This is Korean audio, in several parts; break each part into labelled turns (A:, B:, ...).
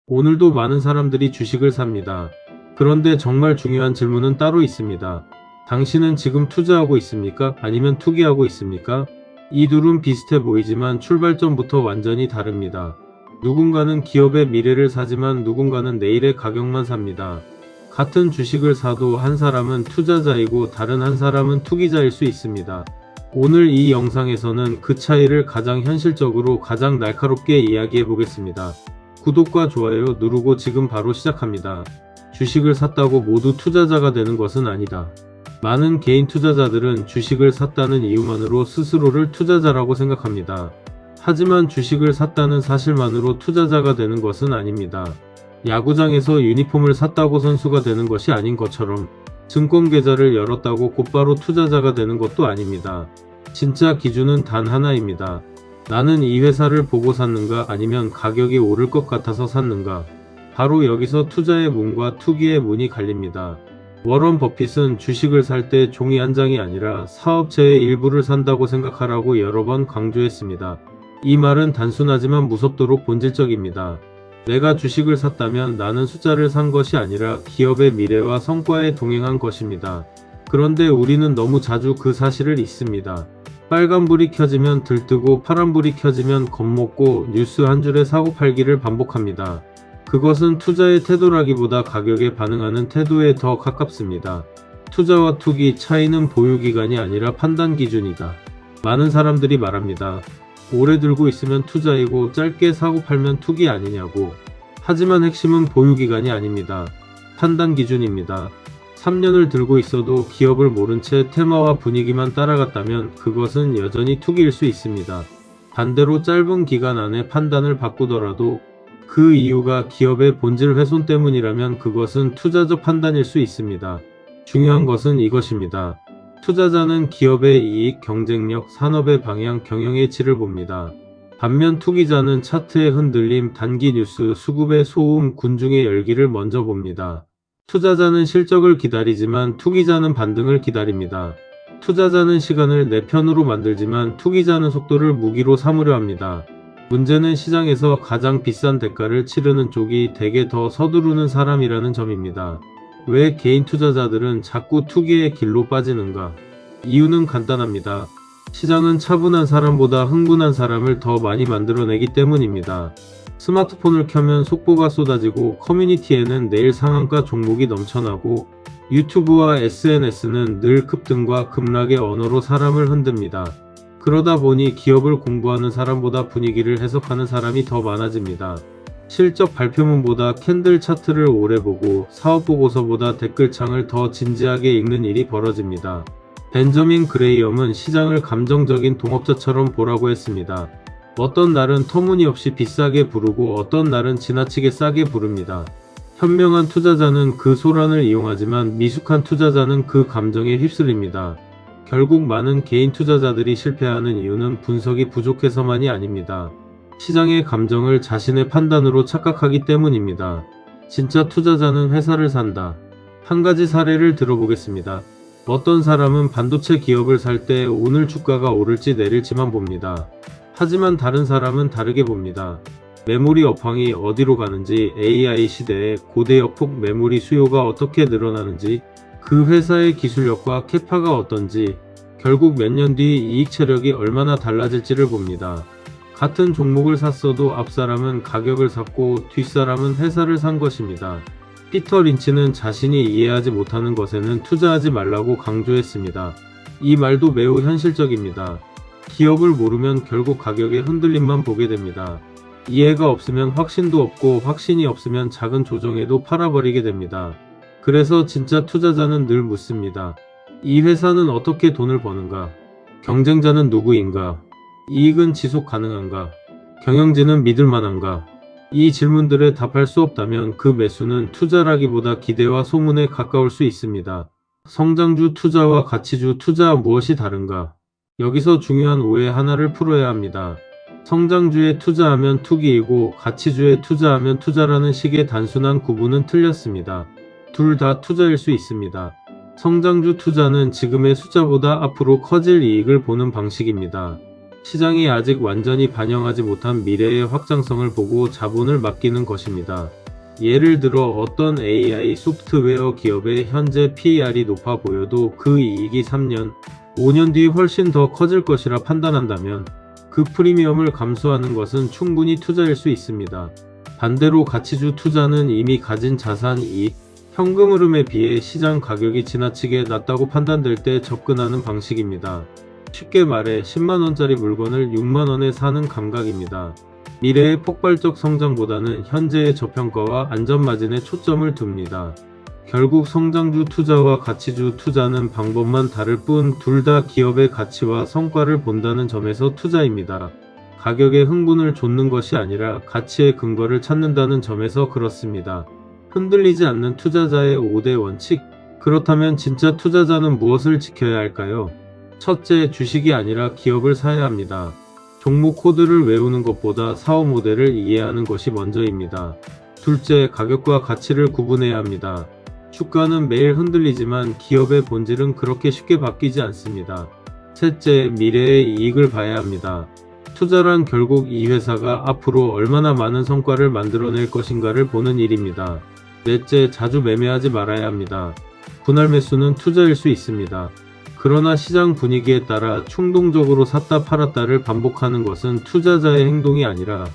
A: 오늘도 많은 사람들이 주식을 삽니다. 그런데 정말 중요한 질문은 따로 있습니다. 당신은 지금 투자하고 있습니까? 아니면 투기하고 있습니까? 이 둘은 비슷해 보이지만 출발점부터 완전히 다릅니다. 누군가는 기업의 미래를 사지만 누군가는 내일의 가격만 삽니다. 같은 주식을 사도 한 사람은 투자자이고 다른 한 사람은 투기자일 수 있습니다. 오늘 이 영상에서는 그 차이를 가장 현실적으로 가장 날카롭게 이야기해 보겠습니다. 구독과 좋아요 누르고 지금 바로 시작합니다. 주식을 샀다고 모두 투자자가 되는 것은 아니다. 많은 개인 투자자들은 주식을 샀다는 이유만으로 스스로를 투자자라고 생각합니다. 하지만 주식을 샀다는 사실만으로 투자자가 되는 것은 아닙니다. 야구장에서 유니폼을 샀다고 선수가 되는 것이 아닌 것처럼 증권 계좌를 열었다고 곧바로 투자자가 되는 것도 아닙니다. 진짜 기준은 단 하나입니다. 나는 이 회사를 보고 샀는가 아니면 가격이 오를 것 같아서 샀는가. 바로 여기서 투자의 문과 투기의 문이 갈립니다. 워런 버핏은 주식을 살 때 종이 한 장이 아니라 사업체의 일부를 산다고 생각하라고 여러 번 강조했습니다. 이 말은 단순하지만 무섭도록 본질적입니다. 내가 주식을 샀다면 나는 숫자를 산 것이 아니라 기업의 미래와 성과에 동행한 것입니다. 그런데 우리는 너무 자주 그 사실을 잊습니다. 빨간불이 켜지면 들뜨고 파란불이 켜지면 겁먹고 뉴스 한 줄에 사고팔기를 반복합니다. 그것은 투자의 태도라기보다 가격에 반응하는 태도에 더 가깝습니다. 투자와 투기 차이는 보유기간이 아니라 판단 기준이다. 많은 사람들이 말합니다. 오래 들고 있으면 투자이고 짧게 사고 팔면 투기 아니냐고. 하지만 핵심은 보유기간이 아닙니다. 판단 기준입니다. 3년을 들고 있어도 기업을 모른 채 테마와 분위기만 따라갔다면 그것은 여전히 투기일 수 있습니다. 반대로 짧은 기간 안에 판단을 바꾸더라도 그 이유가 기업의 본질 훼손 때문이라면 그것은 투자적 판단일 수 있습니다. 중요한 것은 이것입니다. 투자자는 기업의 이익, 경쟁력, 산업의 방향, 경영의 질을 봅니다. 반면 투기자는 차트의 흔들림, 단기 뉴스, 수급의 소음, 군중의 열기를 먼저 봅니다. 투자자는 실적을 기다리지만 투기자는 반등을 기다립니다. 투자자는 시간을 내 편으로 만들지만 투기자는 속도를 무기로 삼으려 합니다. 문제는 시장에서 가장 비싼 대가를 치르는 쪽이 대개 더 서두르는 사람이라는 점입니다. 왜 개인 투자자들은 자꾸 투기의 길로 빠지는가? 이유는 간단합니다. 시장은 차분한 사람보다 흥분한 사람을 더 많이 만들어내기 때문입니다. 스마트폰을 켜면 속보가 쏟아지고 커뮤니티에는 내일 상한가 종목이 넘쳐나고 유튜브와 SNS는 늘 급등과 급락의 언어로 사람을 흔듭니다. 그러다 보니 기업을 공부하는 사람보다 분위기를 해석하는 사람이 더 많아집니다. 실적 발표문보다 캔들 차트를 오래 보고 사업보고서보다 댓글창을 더 진지하게 읽는 일이 벌어집니다. 벤저민 그레이엄은 시장을 감정적인 동업자처럼 보라고 했습니다. 어떤 날은 터무니없이 비싸게 부르고 어떤 날은 지나치게 싸게 부릅니다. 현명한 투자자는 그 소란을 이용하지만 미숙한 투자자는 그 감정에 휩쓸립니다. 결국 많은 개인 투자자들이 실패하는 이유는 분석이 부족해서만이 아닙니다. 시장의 감정을 자신의 판단으로 착각하기 때문입니다. 진짜 투자자는 회사를 산다. 한 가지 사례를 들어보겠습니다. 어떤 사람은 반도체 기업을 살 때 오늘 주가가 오를지 내릴지만 봅니다. 하지만 다른 사람은 다르게 봅니다. 메모리 업황이 어디로 가는지, AI 시대에 고대 역폭 메모리 수요가 어떻게 늘어나는지, 그 회사의 기술력과 캐파가 어떤지, 결국 몇 년 뒤 이익 체력이 얼마나 달라질지를 봅니다. 같은 종목을 샀어도 앞사람은 가격을 샀고 뒷사람은 회사를 산 것입니다. 피터 린치는 자신이 이해하지 못하는 것에는 투자하지 말라고 강조했습니다. 이 말도 매우 현실적입니다. 기업을 모르면 결국 가격의 흔들림만 보게 됩니다. 이해가 없으면 확신도 없고 확신이 없으면 작은 조정에도 팔아버리게 됩니다. 그래서 진짜 투자자는 늘 묻습니다. 이 회사는 어떻게 돈을 버는가? 경쟁자는 누구인가? 이익은 지속 가능한가? 경영진은 믿을 만한가? 이 질문들에 답할 수 없다면 그 매수는 투자라기보다 기대와 소문에 가까울 수 있습니다. 성장주 투자와 가치주 투자와 무엇이 다른가? 여기서 중요한 오해 하나를 풀어야 합니다. 성장주에 투자하면 투기이고 가치주에 투자하면 투자라는 식의 단순한 구분은 틀렸습니다. 둘 다 투자일 수 있습니다. 성장주 투자는 지금의 숫자보다 앞으로 커질 이익을 보는 방식입니다. 시장이 아직 완전히 반영하지 못한 미래의 확장성을 보고 자본을 맡기는 것입니다. 예를 들어 어떤 AI 소프트웨어 기업의 현재 PER이 높아 보여도 그 이익이 3년, 5년 뒤 훨씬 더 커질 것이라 판단한다면 그 프리미엄을 감수하는 것은 충분히 투자일 수 있습니다. 반대로 가치주 투자는 이미 가진 자산 이익, 현금 흐름에 비해 시장 가격이 지나치게 낮다고 판단될 때 접근하는 방식입니다. 쉽게 말해 10만원짜리 물건을 6만원에 사는 감각입니다. 미래의 폭발적 성장보다는 현재의 저평가와 안전마진에 초점을 둡니다. 결국 성장주 투자와 가치주 투자는 방법만 다를 뿐 둘 다 기업의 가치와 성과를 본다는 점에서 투자입니다. 가격의 흥분을 좇는 것이 아니라 가치의 근거를 찾는다는 점에서 그렇습니다. 흔들리지 않는 투자자의 5대 원칙. 그렇다면 진짜 투자자는 무엇을 지켜야 할까요? 첫째, 주식이 아니라 기업을 사야 합니다. 종목 코드를 외우는 것보다 사업 모델을 이해하는 것이 먼저입니다. 둘째, 가격과 가치를 구분해야 합니다. 주가는 매일 흔들리지만 기업의 본질은 그렇게 쉽게 바뀌지 않습니다. 셋째, 미래의 이익을 봐야 합니다. 투자란 결국 이 회사가 앞으로 얼마나 많은 성과를 만들어낼 것인가를 보는 일입니다. 넷째, 자주 매매하지 말아야 합니다. 분할 매수는 투자일 수 있습니다. 그러나 시장 분위기에 따라 충동적으로 샀다 팔았다를 반복하는 것은 투자자의 행동이 아니라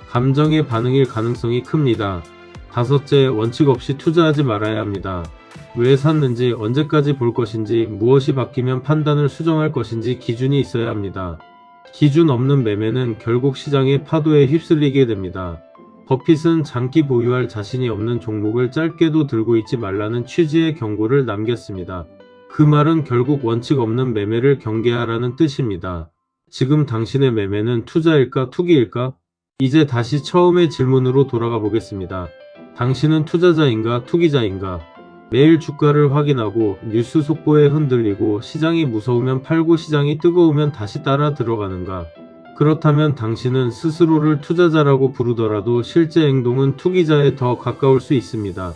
A: 감정의 반응일 가능성이 큽니다. 다섯째, 원칙 없이 투자하지 말아야 합니다. 왜 샀는지, 언제까지 볼 것인지, 무엇이 바뀌면 판단을 수정할 것인지 기준이 있어야 합니다. 기준 없는 매매는 결국 시장의 파도에 휩쓸리게 됩니다. 버핏은 장기 보유할 자신이 없는 종목을 짧게도 들고 있지 말라는 취지의 경고를 남겼습니다. 그 말은 결국 원칙 없는 매매를 경계하라는 뜻입니다. 지금 당신의 매매는 투자일까 투기일까? 이제 다시 처음의 질문으로 돌아가 보겠습니다. 당신은 투자자인가 투기자인가? 매일 주가를 확인하고 뉴스 속보에 흔들리고 시장이 무서우면 팔고 시장이 뜨거우면 다시 따라 들어가는가? 그렇다면 당신은 스스로를 투자자라고 부르더라도 실제 행동은 투기자에 더 가까울 수 있습니다.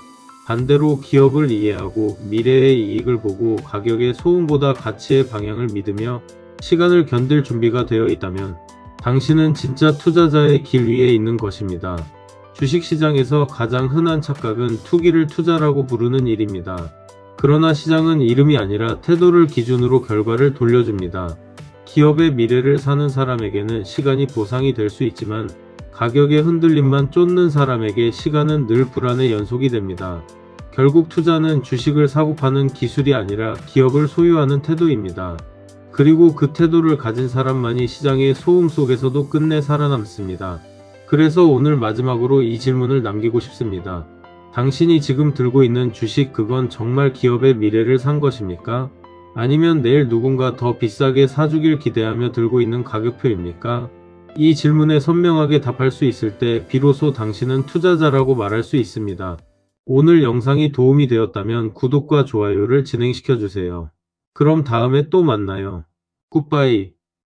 A: 반대로 기업을 이해하고 미래의 이익을 보고 가격의 소음보다 가치의 방향을 믿으며 시간을 견딜 준비가 되어 있다면 당신은 진짜 투자자의 길 위에 있는 것입니다. 주식시장에서 가장 흔한 착각은 투기를 투자라고 부르는 일입니다. 그러나 시장은 이름이 아니라 태도를 기준으로 결과를 돌려줍니다. 기업의 미래를 사는 사람에게는 시간이 보상이 될 수 있지만 가격의 흔들림만 쫓는 사람에게 시간은 늘 불안의 연속이 됩니다. 결국 투자는 주식을 사고 파는 기술이 아니라 기업을 소유하는 태도입니다. 그리고 그 태도를 가진 사람만이 시장의 소음 속에서도 끝내 살아남습니다. 그래서 오늘 마지막으로 이 질문을 남기고 싶습니다. 당신이 지금 들고 있는 주식, 그건 정말 기업의 미래를 산 것입니까? 아니면 내일 누군가 더 비싸게 사주길 기대하며 들고 있는 가격표입니까? 이 질문에 선명하게 답할 수 있을 때 비로소 당신은 투자자라고 말할 수 있습니다. 오늘 영상이 도움이 되었다면 구독과 좋아요를 진행시켜주세요. 그럼 다음에 또 만나요. 굿바이.